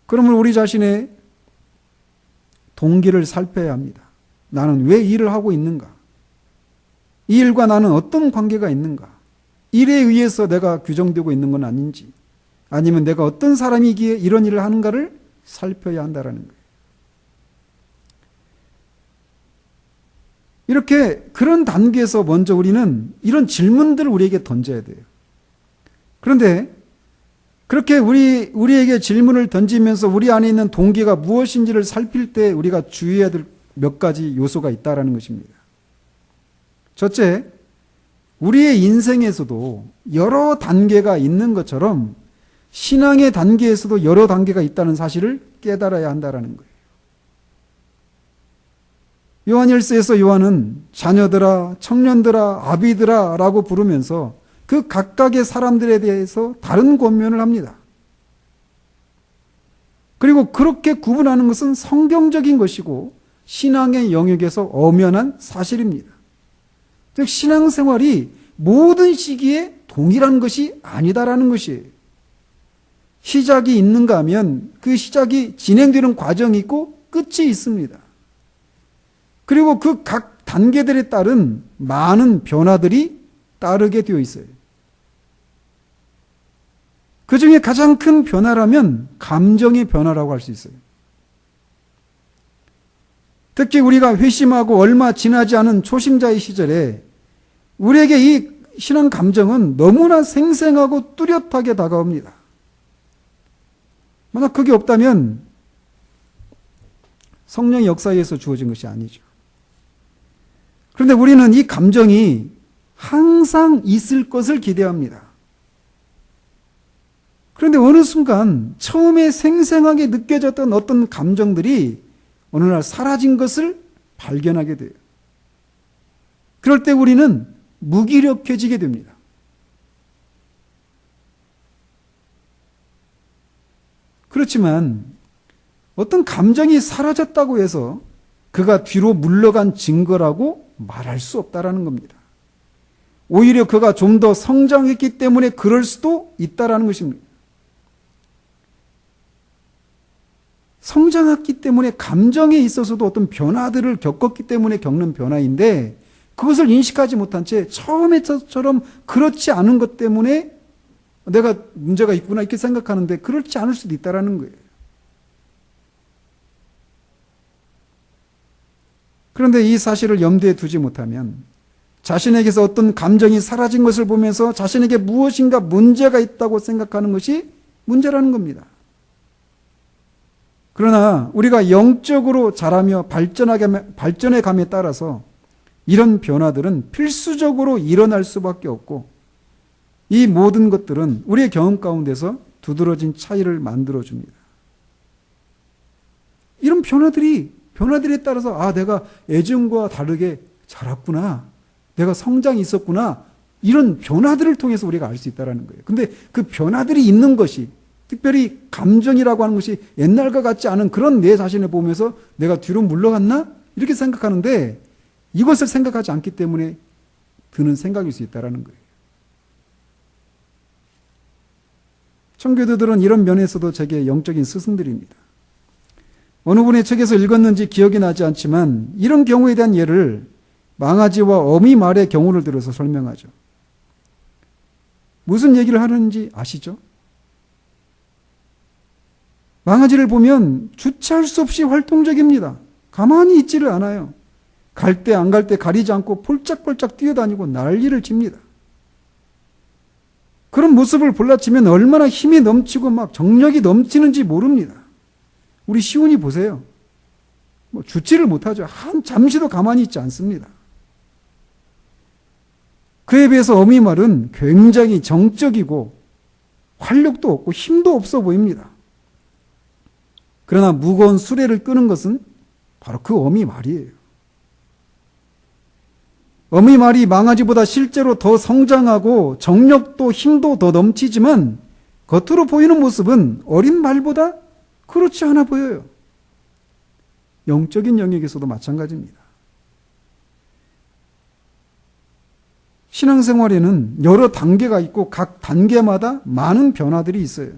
그러면 우리 자신의 동기를 살펴야 합니다. 나는 왜 일을 하고 있는가? 이 일과 나는 어떤 관계가 있는가? 일에 의해서 내가 규정되고 있는 건 아닌지, 아니면 내가 어떤 사람이기에 이런 일을 하는가를 살펴야 한다는 거예요. 이렇게 그런 단계에서 먼저 우리는 이런 질문들을 우리에게 던져야 돼요. 그런데 그렇게 우리에게 질문을 던지면서 우리 안에 있는 동기가 무엇인지를 살필 때 우리가 주의해야 될 몇 가지 요소가 있다는 것입니다. 첫째, 우리의 인생에서도 여러 단계가 있는 것처럼 신앙의 단계에서도 여러 단계가 있다는 사실을 깨달아야 한다는 거예요. 요한일서에서 요한은 자녀들아, 청년들아, 아비들아 라고 부르면서 그 각각의 사람들에 대해서 다른 권면을 합니다. 그리고 그렇게 구분하는 것은 성경적인 것이고 신앙의 영역에서 엄연한 사실입니다. 즉 신앙생활이 모든 시기에 동일한 것이 아니다라는 것이에요. 시작이 있는가 하면 그 시작이 진행되는 과정이 있고 끝이 있습니다. 그리고 그 각 단계들에 따른 많은 변화들이 따르게 되어 있어요. 그 중에 가장 큰 변화라면 감정의 변화라고 할 수 있어요. 특히 우리가 회심하고 얼마 지나지 않은 초심자의 시절에 우리에게 이 신앙 감정은 너무나 생생하고 뚜렷하게 다가옵니다. 만약 그게 없다면 성령의 역사에 의해서 주어진 것이 아니죠. 그런데 우리는 이 감정이 항상 있을 것을 기대합니다. 그런데 어느 순간 처음에 생생하게 느껴졌던 어떤 감정들이 어느 날 사라진 것을 발견하게 돼요. 그럴 때 우리는 무기력해지게 됩니다. 그렇지만 어떤 감정이 사라졌다고 해서 그가 뒤로 물러간 증거라고 말할 수 없다라는 겁니다. 오히려 그가 좀 더 성장했기 때문에 그럴 수도 있다라는 것입니다. 성장했기 때문에 감정에 있어서도 어떤 변화들을 겪었기 때문에 겪는 변화인데 그것을 인식하지 못한 채 처음에처럼 그렇지 않은 것 때문에 내가 문제가 있구나 이렇게 생각하는데 그렇지 않을 수도 있다라는 거예요. 그런데 이 사실을 염두에 두지 못하면 자신에게서 어떤 감정이 사라진 것을 보면서 자신에게 무엇인가 문제가 있다고 생각하는 것이 문제라는 겁니다. 그러나 우리가 영적으로 자라며 발전해 감에 따라서 이런 변화들은 필수적으로 일어날 수밖에 없고 이 모든 것들은 우리의 경험 가운데서 두드러진 차이를 만들어줍니다. 이런 변화들에 따라서 아, 내가 예전과 다르게 자랐구나. 내가 성장이 있었구나. 이런 변화들을 통해서 우리가 알 수 있다는 거예요. 근데 그 변화들이 있는 것이 특별히 감정이라고 하는 것이 옛날과 같지 않은 그런 내 자신을 보면서 내가 뒤로 물러갔나? 이렇게 생각하는데 이것을 생각하지 않기 때문에 드는 생각일 수 있다는 거예요. 청교도들은 이런 면에서도 제게 영적인 스승들입니다. 어느 분의 책에서 읽었는지 기억이 나지 않지만 이런 경우에 대한 예를 망아지와 어미 말의 경우를 들어서 설명하죠. 무슨 얘기를 하는지 아시죠? 망아지를 보면 주체할 수 없이 활동적입니다. 가만히 있지를 않아요. 갈 때 안 갈 때 가리지 않고 폴짝폴짝 뛰어다니고 난리를 칩니다. 그런 모습을 볼라치면 얼마나 힘이 넘치고 막 정력이 넘치는지 모릅니다. 우리 시온이 보세요. 주지를 못하죠. 잠시도 가만히 있지 않습니다. 그에 비해서 어미말은 굉장히 정적이고 활력도 없고 힘도 없어 보입니다. 그러나 무거운 수레를 끄는 것은 바로 그 어미말이에요. 어미말이 망아지보다 실제로 더 성장하고 정력도 힘도 더 넘치지만 겉으로 보이는 모습은 어린 말보다 그렇지 않아 보여요. 영적인 영역에서도 마찬가지입니다. 신앙생활에는 여러 단계가 있고 각 단계마다 많은 변화들이 있어요.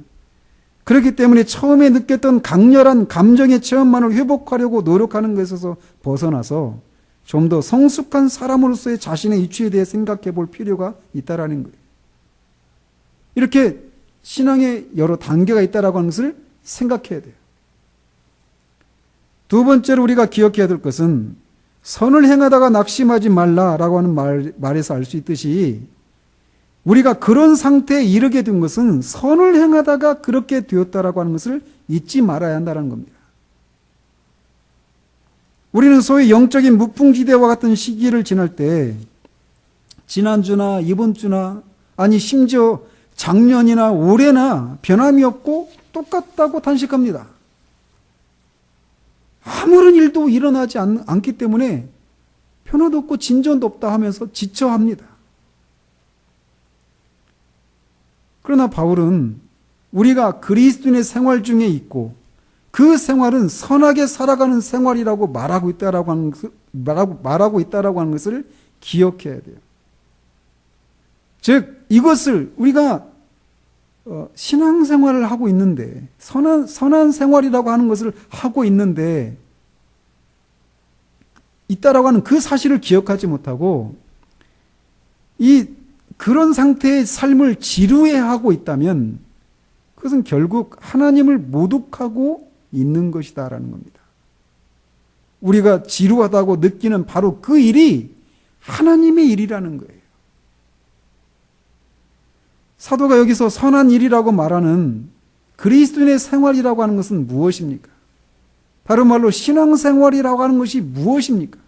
그렇기 때문에 처음에 느꼈던 강렬한 감정의 체험만을 회복하려고 노력하는 것에서 벗어나서 좀 더 성숙한 사람으로서의 자신의 위치에 대해 생각해 볼 필요가 있다라는 거예요. 이렇게 신앙에 여러 단계가 있다라고 하는 것을 생각해야 돼요. 두 번째로 우리가 기억해야 될 것은 선을 행하다가 낙심하지 말라라고 하는 말에서 알 수 있듯이 우리가 그런 상태에 이르게 된 것은 선을 행하다가 그렇게 되었다라고 하는 것을 잊지 말아야 한다는 겁니다. 우리는 소위 영적인 무풍지대와 같은 시기를 지날 때 지난주나 이번 주나 아니 심지어 작년이나 올해나 변함이 없고 똑같다고 탄식합니다. 아무런 일도 일어나지 않기 때문에 변화도 없고 진전도 없다 하면서 지쳐합니다. 그러나 바울은 우리가 그리스도인의 생활 중에 있고 그 생활은 선하게 살아가는 생활이라고 말하고 있다라고 하는 것을 기억해야 돼요. 즉 이것을 우리가 신앙생활을 하고 있는데 선한 생활이라고 하는 것을 하고 있는데 있다라고 하는 그 사실을 기억하지 못하고 그런 상태의 삶을 지루해하고 있다면 그것은 결국 하나님을 모독하고 있는 것이다라는 겁니다. 우리가 지루하다고 느끼는 바로 그 일이 하나님의 일이라는 거예요. 사도가 여기서 선한 일이라고 말하는 그리스도인의 생활이라고 하는 것은 무엇입니까? 다른 말로 신앙생활이라고 하는 것이 무엇입니까?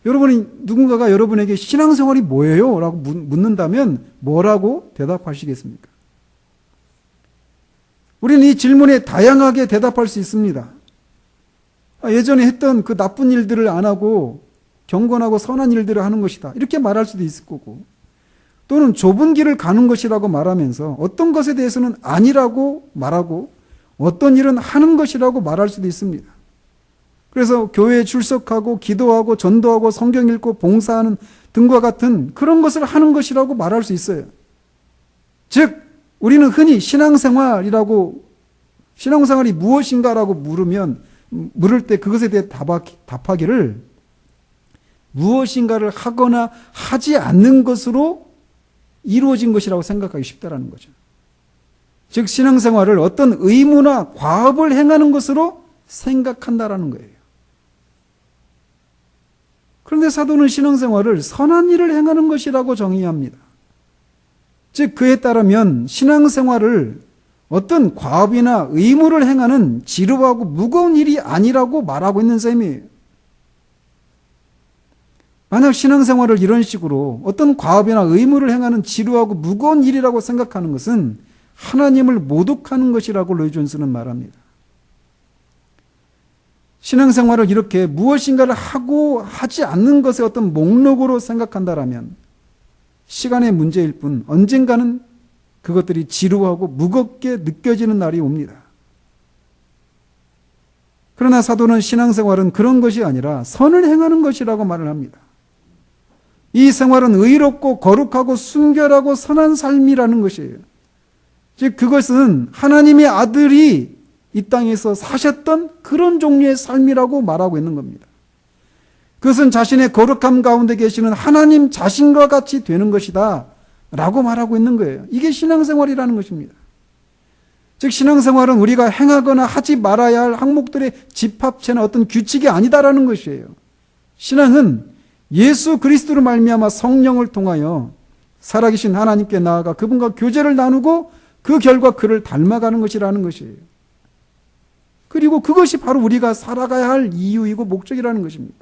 누군가가 여러분에게 신앙생활이 뭐예요? 라고 묻는다면 뭐라고 대답하시겠습니까? 우리는 이 질문에 다양하게 대답할 수 있습니다. 예전에 했던 그 나쁜 일들을 안 하고 경건하고 선한 일들을 하는 것이다. 이렇게 말할 수도 있을 거고, 또는 좁은 길을 가는 것이라고 말하면서 어떤 것에 대해서는 아니라고 말하고 어떤 일은 하는 것이라고 말할 수도 있습니다. 그래서 교회에 출석하고 기도하고 전도하고 성경 읽고 봉사하는 등과 같은 그런 것을 하는 것이라고 말할 수 있어요. 즉 우리는 흔히 신앙생활이 무엇인가라고 물을 때 그것에 대해 답하기를 무엇인가를 하거나 하지 않는 것으로 이루어진 것이라고 생각하기 쉽다라는 거죠. 즉 신앙생활을 어떤 의무나 과업을 행하는 것으로 생각한다라는 거예요. 그런데 사도는 신앙생활을 선한 일을 행하는 것이라고 정의합니다. 즉 그에 따르면 신앙생활을 어떤 과업이나 의무를 행하는 지루하고 무거운 일이 아니라고 말하고 있는 셈이에요. 만약 신앙생활을 이런 식으로 어떤 과업이나 의무를 행하는 지루하고 무거운 일이라고 생각하는 것은 하나님을 모독하는 것이라고 로이 존스는 말합니다. 신앙생활을 이렇게 무엇인가를 하고 하지 않는 것의 어떤 목록으로 생각한다라면 시간의 문제일 뿐 언젠가는 그것들이 지루하고 무겁게 느껴지는 날이 옵니다. 그러나 사도는 신앙생활은 그런 것이 아니라 선을 행하는 것이라고 말을 합니다. 이 생활은 의롭고 거룩하고 순결하고 선한 삶이라는 것이에요. 즉 그것은 하나님의 아들이 이 땅에서 사셨던 그런 종류의 삶이라고 말하고 있는 겁니다. 그것은 자신의 거룩함 가운데 계시는 하나님 자신과 같이 되는 것이다 라고 말하고 있는 거예요. 이게 신앙생활이라는 것입니다. 즉 신앙생활은 우리가 행하거나 하지 말아야 할 항목들의 집합체나 어떤 규칙이 아니다라는 것이에요. 신앙은 예수 그리스도로 말미암아 성령을 통하여 살아계신 하나님께 나아가 그분과 교제를 나누고 그 결과 그를 닮아가는 것이라는 것이에요. 그리고 그것이 바로 우리가 살아가야 할 이유이고 목적이라는 것입니다.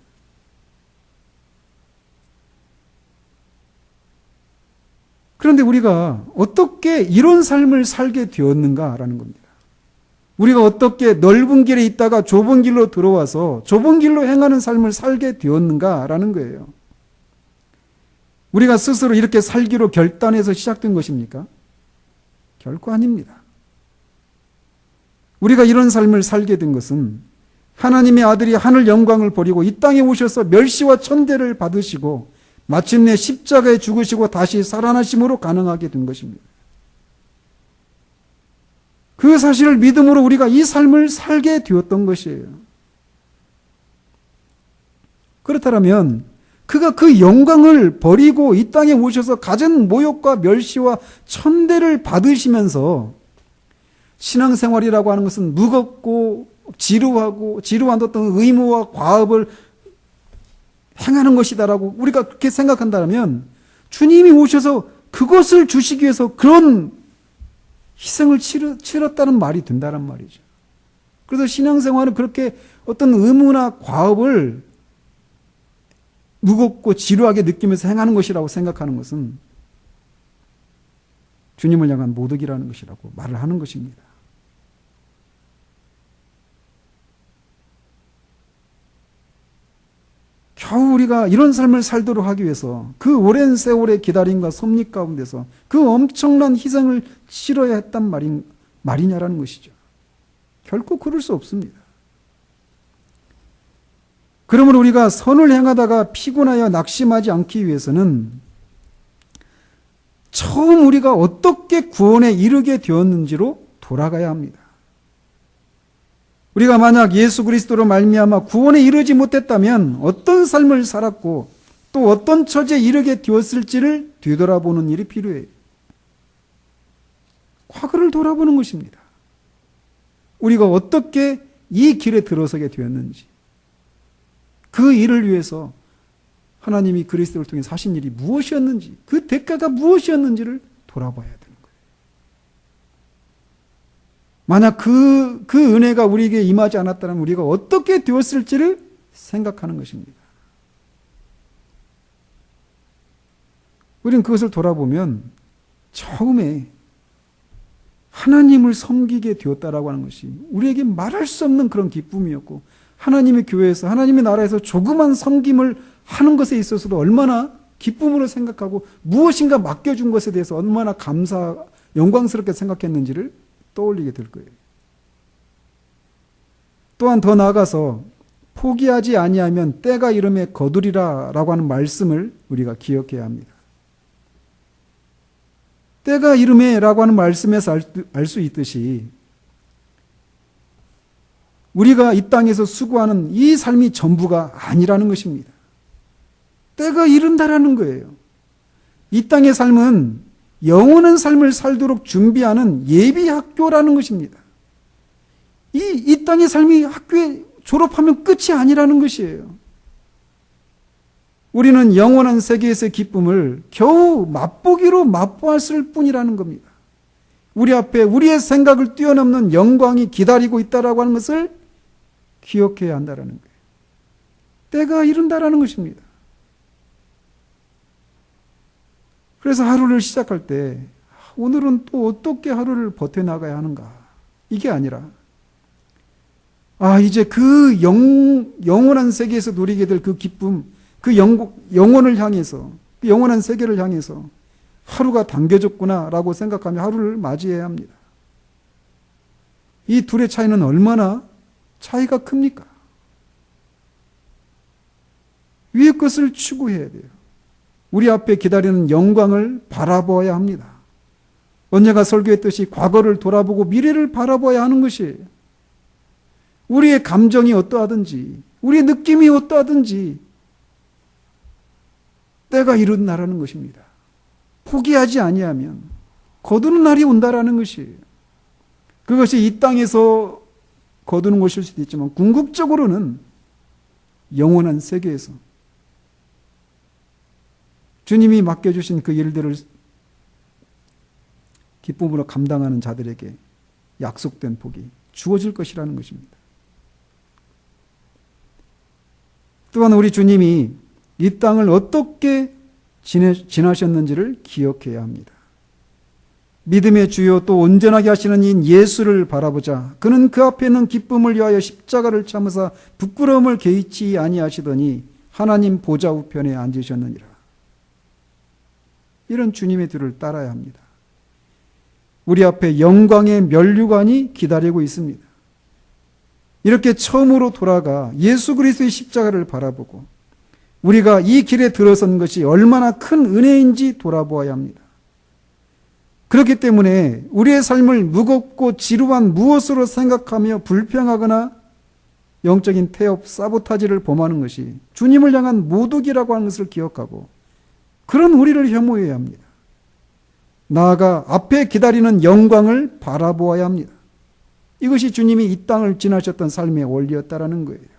그런데 우리가 어떻게 이런 삶을 살게 되었는가라는 겁니다. 우리가 어떻게 넓은 길에 있다가 좁은 길로 들어와서 좁은 길로 행하는 삶을 살게 되었는가라는 거예요. 우리가 스스로 이렇게 살기로 결단해서 시작된 것입니까? 결코 아닙니다. 우리가 이런 삶을 살게 된 것은 하나님의 아들이 하늘 영광을 버리고 이 땅에 오셔서 멸시와 천대를 받으시고 마침내 십자가에 죽으시고 다시 살아나심으로 가능하게 된 것입니다. 그 사실을 믿음으로 우리가 이 삶을 살게 되었던 것이에요. 그렇다면 그가 그 영광을 버리고 이 땅에 오셔서 갖은 모욕과 멸시와 천대를 받으시면서 신앙생활이라고 하는 것은 무겁고 지루한 어떤 의무와 과업을 행하는 것이다라고 우리가 그렇게 생각한다면 주님이 오셔서 그것을 주시기 위해서 그런 희생을 치렀다는 말이 된다는 말이죠. 그래서 신앙생활은 그렇게 어떤 의무나 과업을 무겁고 지루하게 느끼면서 행하는 것이라고 생각하는 것은 주님을 향한 모독이라는 것이라고 말을 하는 것입니다. 겨우 우리가 이런 삶을 살도록 하기 위해서 그 오랜 세월의 기다림과 섭리 가운데서 그 엄청난 희생을 치러야 했단 말이냐라는 것이죠. 결코 그럴 수 없습니다. 그러므로 우리가 선을 행하다가 피곤하여 낙심하지 않기 위해서는 처음 우리가 어떻게 구원에 이르게 되었는지로 돌아가야 합니다. 우리가 만약 예수 그리스도로 말미암아 구원에 이르지 못했다면 어떤 삶을 살았고 또 어떤 처지에 이르게 되었을지를 뒤돌아보는 일이 필요해요. 과거를 돌아보는 것입니다. 우리가 어떻게 이 길에 들어서게 되었는지, 그 일을 위해서 하나님이 그리스도를 통해 하신 일이 무엇이었는지, 그 대가가 무엇이었는지를 돌아봐야 되는 거예요. 만약 그 은혜가 우리에게 임하지 않았다면 우리가 어떻게 되었을지를 생각하는 것입니다. 우리는 그것을 돌아보면 처음에 하나님을 섬기게 되었다라고 하는 것이 우리에게 말할 수 없는 그런 기쁨이었고, 하나님의 교회에서, 하나님의 나라에서 조그만 섬김을 하는 것에 있어서도 얼마나 기쁨으로 생각하고 무엇인가 맡겨준 것에 대해서 얼마나 영광스럽게 생각했는지를 떠올리게 될 거예요. 또한 더 나아가서 포기하지 아니하면 때가 이름에 거두리라 라고 하는 말씀을 우리가 기억해야 합니다. 때가 이름에 라고 하는 말씀에서 알 수 있듯이 우리가 이 땅에서 수고하는 이 삶이 전부가 아니라는 것입니다. 때가 이른다라는 거예요. 이 땅의 삶은 영원한 삶을 살도록 준비하는 예비 학교라는 것입니다. 이 땅의 삶이 학교에 졸업하면 끝이 아니라는 것이에요. 우리는 영원한 세계에서의 기쁨을 겨우 맛보기로 맛보았을 뿐이라는 겁니다. 우리 앞에 우리의 생각을 뛰어넘는 영광이 기다리고 있다라고 하는 것을 기억해야 한다라는 거예요. 때가 이른다라는 것입니다. 그래서 하루를 시작할 때 오늘은 또 어떻게 하루를 버텨나가야 하는가, 이게 아니라 이제 그 영원한 세계에서 누리게 될 그 기쁨, 그 영혼을 향해서, 그 영원한 세계를 향해서 하루가 당겨졌구나라고 생각하며 하루를 맞이해야 합니다. 이 둘의 차이는 얼마나 차이가 큽니까? 위의 것을 추구해야 돼요. 우리 앞에 기다리는 영광을 바라보아야 합니다. 언제가 설교했듯이 과거를 돌아보고 미래를 바라봐야 하는 것이에요. 우리의 감정이 어떠하든지, 우리의 느낌이 어떠하든지 때가 이른다라는 것입니다. 포기하지 아니하면 거두는 날이 온다라는 것이에요. 그것이 이 땅에서 거두는 것일 수도 있지만 궁극적으로는 영원한 세계에서 주님이 맡겨주신 그 일들을 기쁨으로 감당하는 자들에게 약속된 복이 주어질 것이라는 것입니다. 또한 우리 주님이 이 땅을 어떻게 지나셨는지를 기억해야 합니다. 믿음의 주요 또 온전하게 하시는 이 예수를 바라보자. 그는 그 앞에 있는 기쁨을 위하여 십자가를 참으사 부끄러움을 개의치 아니하시더니 하나님 보좌 우편에 앉으셨느니라. 이런 주님의 뒤를 따라야 합니다. 우리 앞에 영광의 면류관이 기다리고 있습니다. 이렇게 처음으로 돌아가 예수 그리스도의 십자가를 바라보고 우리가 이 길에 들어선 것이 얼마나 큰 은혜인지 돌아보아야 합니다. 그렇기 때문에 우리의 삶을 무겁고 지루한 무엇으로 생각하며 불평하거나 영적인 태업, 사보타지를 범하는 것이 주님을 향한 모독이라고 하는 것을 기억하고 그런 우리를 혐오해야 합니다. 나아가 앞에 기다리는 영광을 바라보아야 합니다. 이것이 주님이 이 땅을 지나셨던 삶의 원리였다라는 거예요.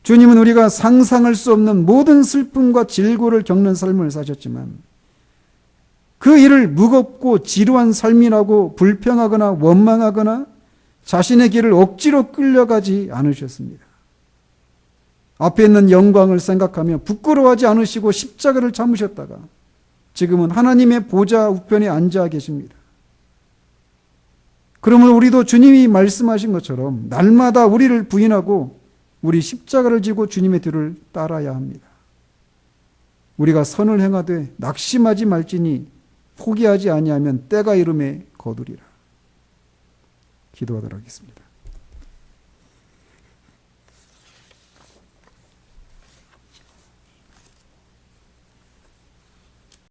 주님은 우리가 상상할 수 없는 모든 슬픔과 질고를 겪는 삶을 사셨지만 그 일을 무겁고 지루한 삶이라고 불평하거나 원망하거나 자신의 길을 억지로 끌려가지 않으셨습니다. 앞에 있는 영광을 생각하며 부끄러워하지 않으시고 십자가를 참으셨다가 지금은 하나님의 보좌 우편에 앉아 계십니다. 그러면 우리도 주님이 말씀하신 것처럼 날마다 우리를 부인하고 우리 십자가를 지고 주님의 뒤를 따라야 합니다. 우리가 선을 행하되 낙심하지 말지니 포기하지 아니하면 때가 이름에 거두리라. 기도하도록 하겠습니다.